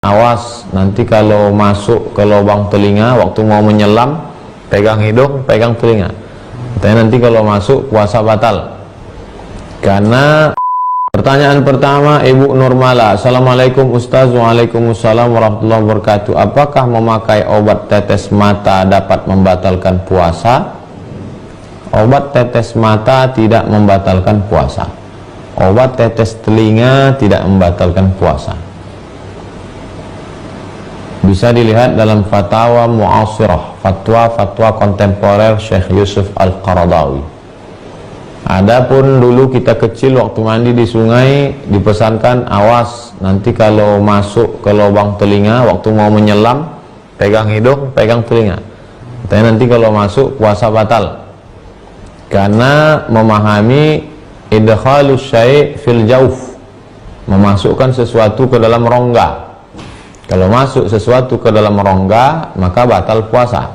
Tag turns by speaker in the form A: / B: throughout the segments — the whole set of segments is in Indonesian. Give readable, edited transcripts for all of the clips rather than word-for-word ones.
A: Awas nanti kalau masuk ke lubang telinga waktu mau menyelam, pegang hidung, pegang telinga. Katanya nanti kalau masuk puasa batal. Karena pertanyaan pertama Ibu Nurmala, Assalamualaikum Ustaz. Waalaikumsalam warahmatullahi wabarakatuh. Apakah memakai obat tetes mata dapat membatalkan puasa? Obat tetes mata tidak membatalkan puasa. Obat tetes telinga tidak membatalkan puasa. Bisa dilihat dalam fatwa mu'asirah, fatwa-fatwa kontemporer Syekh Yusuf Al-Qaradawi. Adapun dulu kita kecil waktu mandi di sungai dipesankan awas nanti kalau masuk ke lubang telinga waktu mau menyelam, pegang hidung, pegang telinga. Katanya nanti kalau masuk puasa batal. Karena memahami idkhalus syai' fil jauf, memasukkan sesuatu ke dalam rongga. Kalau masuk sesuatu ke dalam rongga maka batal puasa.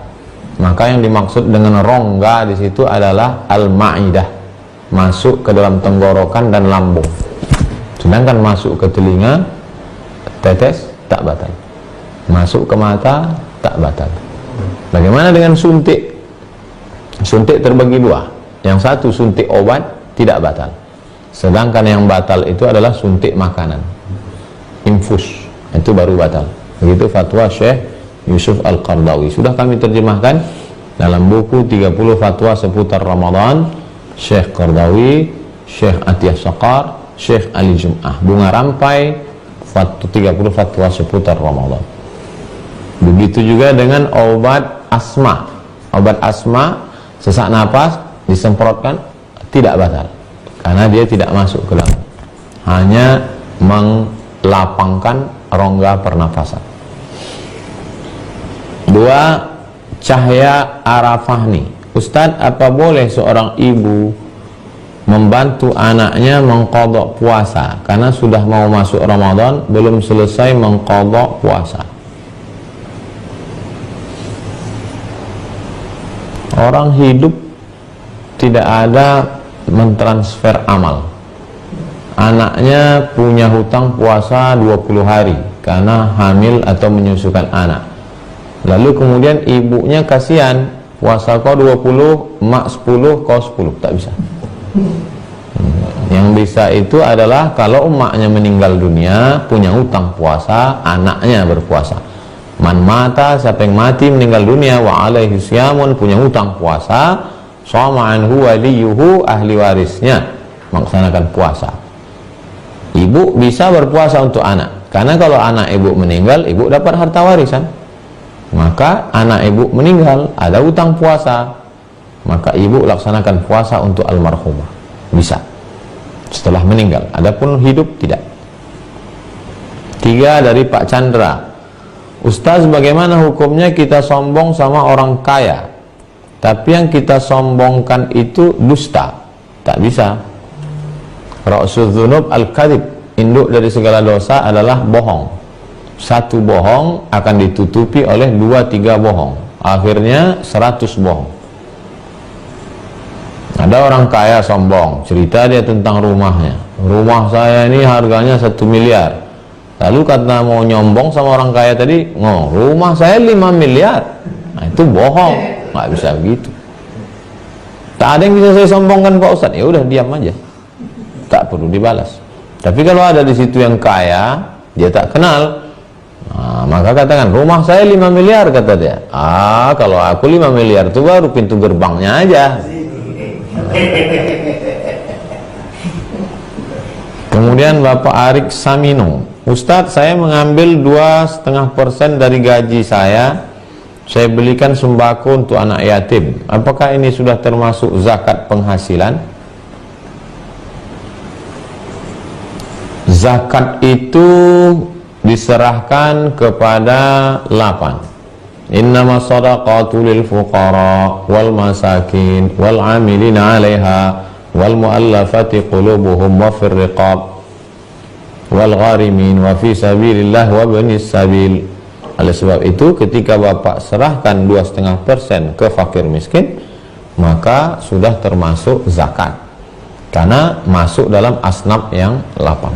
A: Maka yang dimaksud dengan rongga di situ adalah al-ma'idah, masuk ke dalam tenggorokan dan lambung. Sedangkan masuk ke telinga, tetes tak batal. Masuk ke mata tak batal. Bagaimana dengan suntik? Suntik terbagi dua. Yang satu suntik obat tidak batal. Sedangkan yang batal itu adalah suntik makanan, infus. Itu baru batal. Begitu fatwa Syekh Yusuf Al-Qaradawi. Sudah kami terjemahkan dalam buku 30 fatwa seputar Ramadan, Syekh Qaradawi, Syekh Atiyah Saqar, Syekh Ali Jum'ah. Bunga rampai 30 fatwa seputar Ramadan. Begitu juga dengan obat asma. Obat asma, sesak napas disemprotkan tidak batal karena dia tidak masuk ke dalam, hanya melapangkan rongga pernafasan. Dua, Cahya Arafahni, Ustadz, apa boleh seorang ibu membantu anaknya mengqadha puasa karena sudah mau masuk Ramadan belum selesai mengqadha puasa? Orang hidup tidak ada mentransfer amal. Anaknya punya hutang puasa 20 hari karena hamil atau menyusukan anak. Lalu kemudian ibunya kasihan, puasa kau 20, mak 10, kau 10. Tak bisa. Yang bisa itu adalah kalau emaknya meninggal dunia, punya hutang puasa, anaknya berpuasa. Man mata, siapa yang mati meninggal dunia, wa alaihi siyamun, punya hutang puasa, shoma anhu waliyuhu, ahli warisnya melaksanakan puasa. Ibu bisa berpuasa untuk anak, karena kalau anak ibu meninggal, ibu dapat harta warisan. Maka anak ibu meninggal, ada hutang puasa, maka ibu laksanakan puasa untuk almarhumah. Bisa setelah meninggal, adapun hidup tidak. Tiga, dari Pak Chandra, Ustaz, bagaimana hukumnya kita sombong sama orang kaya tapi yang kita sombongkan itu dusta? Tak bisa. Ra'sul dzunub al-kadhib, induk dari segala dosa adalah bohong. Satu bohong akan ditutupi oleh 2-3 bohong, akhirnya 100 bohong. Ada orang kaya sombong, cerita dia tentang rumahnya. Rumah saya ini harganya 1 miliar. Lalu kata mau nyombong sama orang kaya tadi, rumah saya 5 miliar. Nah, itu bohong, nggak bisa begitu. Tak ada yang bisa saya sombongkan Pak Ustadz. Ya udah diam aja, tak perlu dibalas. Tapi kalau ada di situ yang kaya, dia tak kenal, nah, maka katakan rumah saya 5 miliar kata dia. Kalau aku 5 miliar itu baru pintu gerbangnya aja. Kemudian Bapak Arik Samino, Ustadz, saya mengambil 2,5% dari gaji saya belikan sembako untuk anak yatim. Apakah ini sudah termasuk zakat penghasilan? Zakat itu diserahkan kepada 8. Innama shadaqatu lil fuqara wal masakin wal amilina 'alaiha wal mu'allafati qulubuhum wa fir riqab wal gharimin wa fi sabilillah wa ibnis sabil. Oleh sebab itu ketika Bapak serahkan 2,5% ke fakir miskin, maka sudah termasuk zakat karena masuk dalam asnaf yang 8.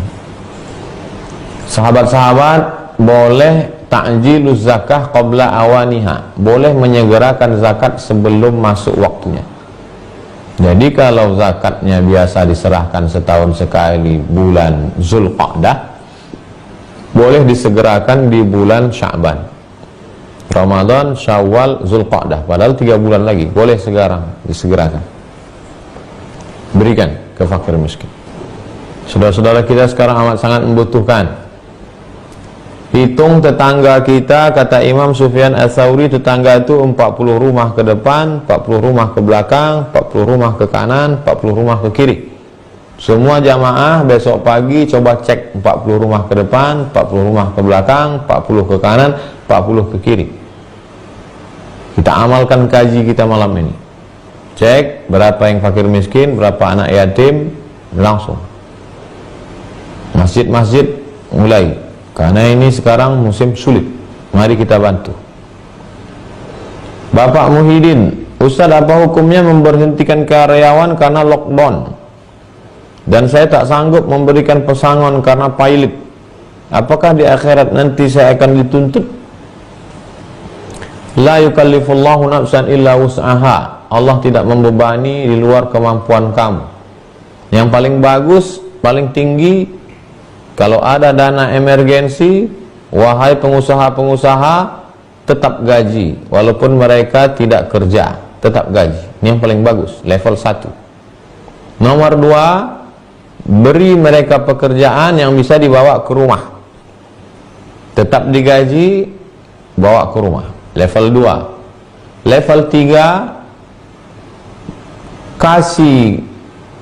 A: Sahabat-sahabat boleh ta'jiluz zakah qabla awaniha, boleh menyegerakan zakat sebelum masuk waktunya. Jadi kalau zakatnya biasa diserahkan setahun sekali bulan Zulqa'dah, boleh disegerakan di bulan Sya'ban, Ramadan, Syawal, Zulqa'dah, padahal 3 bulan lagi, boleh sekarang disegerakan, berikan ke fakir miskin. Saudara-saudara kita sekarang amat sangat membutuhkan. Hitung tetangga kita, kata Imam Sufyan Ats-Tsauri, tetangga itu 40 rumah ke depan, 40 rumah ke belakang, 40 rumah ke kanan, 40 rumah ke kiri. Semua jamaah besok pagi coba cek 40 rumah ke depan, 40 rumah ke belakang, 40 ke kanan, 40 ke kiri. Kita amalkan kaji kita malam ini. Cek berapa yang fakir miskin, berapa anak yatim, langsung. Masjid-masjid mulai, karena ini sekarang musim sulit, mari kita bantu. Bapak Muhyiddin, Ustaz, apa hukumnya memberhentikan karyawan karena lockdown dan saya tak sanggup memberikan pesangon karena pilot? Apakah di akhirat nanti saya akan dituntut? La yukallifullahu nafsan illa wus'aha. Allah tidak membebani di luar kemampuan kamu. Yang paling bagus, paling tinggi, kalau ada dana emergensi, wahai pengusaha-pengusaha, tetap gaji walaupun mereka tidak kerja, tetap gaji. Ini yang paling bagus, level 1. Nomor 2, beri mereka pekerjaan yang bisa dibawa ke rumah, tetap digaji, bawa ke rumah, level 2. Level 3, kasih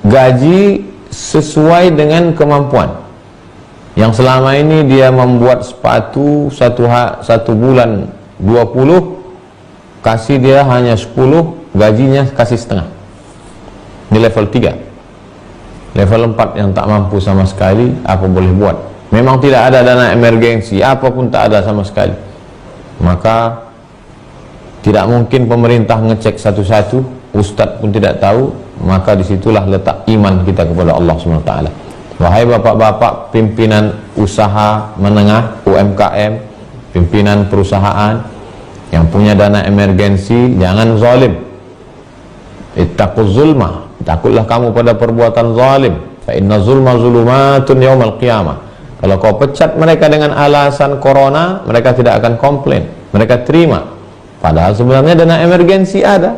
A: gaji sesuai dengan kemampuan. Yang selama ini dia membuat sepatu satu bulan 20, kasih dia hanya 10, gajinya kasih setengah. Ini level 3. Level 4 yang tak mampu sama sekali, apa boleh buat? Memang tidak ada dana emergensi, apapun tak ada sama sekali, maka tidak mungkin pemerintah ngecek satu-satu, ustadz pun tidak tahu, maka disitulah letak iman kita kepada Allah SWT. Wahai bapak-bapak pimpinan usaha menengah, UMKM, pimpinan perusahaan yang punya dana emergensi, jangan zalim. Ittaquz zulma, takutlah kamu pada perbuatan zalim. Fa inna zulma zulumatun yaumal qiyamah. Kalau kau pecat mereka dengan alasan corona, mereka tidak akan komplain, mereka terima. Padahal sebenarnya dana emergensi ada.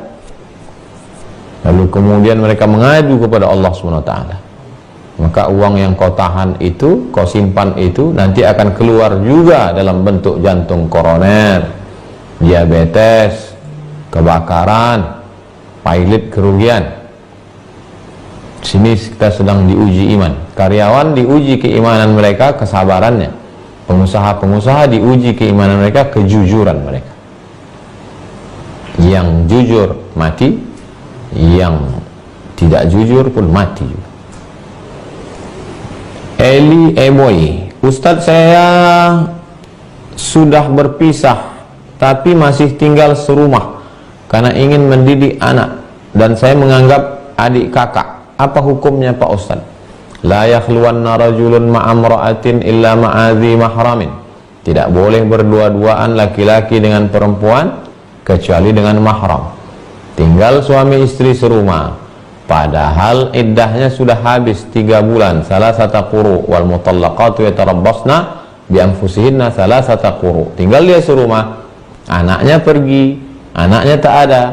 A: Lalu kemudian mereka mengadu kepada Allah SWT. Maka uang yang kau tahan itu, kau simpan itu, nanti akan keluar juga dalam bentuk jantung koroner, diabetes, kebakaran, pilot kerugian. Sini kita sedang diuji iman. Karyawan diuji keimanan mereka, kesabarannya. Pengusaha-pengusaha diuji keimanan mereka, kejujuran mereka. Yang jujur mati, yang tidak jujur pun mati juga. Eli Eboy, Ustadz, saya sudah berpisah tapi masih tinggal serumah karena ingin mendidik anak dan saya menganggap adik kakak. Apa hukumnya Pak Ustadz? La yakhluwanna rajulun ma'amra'atin illa ma'adhi mahramin. Tidak boleh berdua-duaan laki-laki dengan perempuan kecuali dengan mahram. Tinggal suami istri serumah, padahal iddahnya sudah habis 3 bulan, salasata quru, wal mutallaqatu yatarabbasna bi anfusihinna salasata quru. Tinggal dia serumah, anaknya pergi, anaknya tak ada,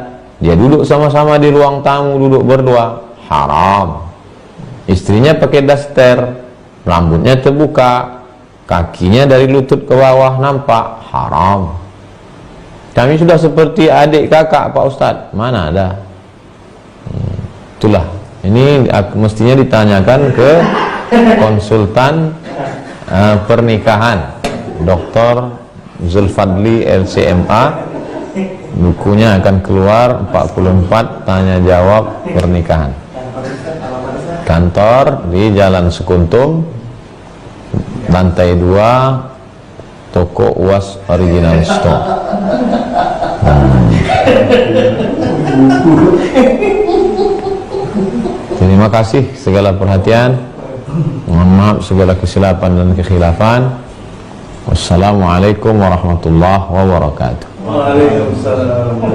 A: dia duduk sama-sama di ruang tamu, duduk berdua, haram. Istrinya pakai daster, rambutnya terbuka, kakinya dari lutut ke bawah nampak, haram. Kami sudah seperti adik kakak Pak Ustadz, mana ada. Itulah, ini mestinya ditanyakan ke konsultan pernikahan, Dr. Zulfadli LCMA. Bukunya akan keluar 44 tanya jawab pernikahan. Kantor di Jalan Sekuntum, lantai 2, toko UAS Original Store. Terima kasih segala perhatian, mohon maaf segala kesilapan dan kekhilafan. Wassalamualaikum warahmatullahi wabarakatuh.
B: Waalaikumsalam.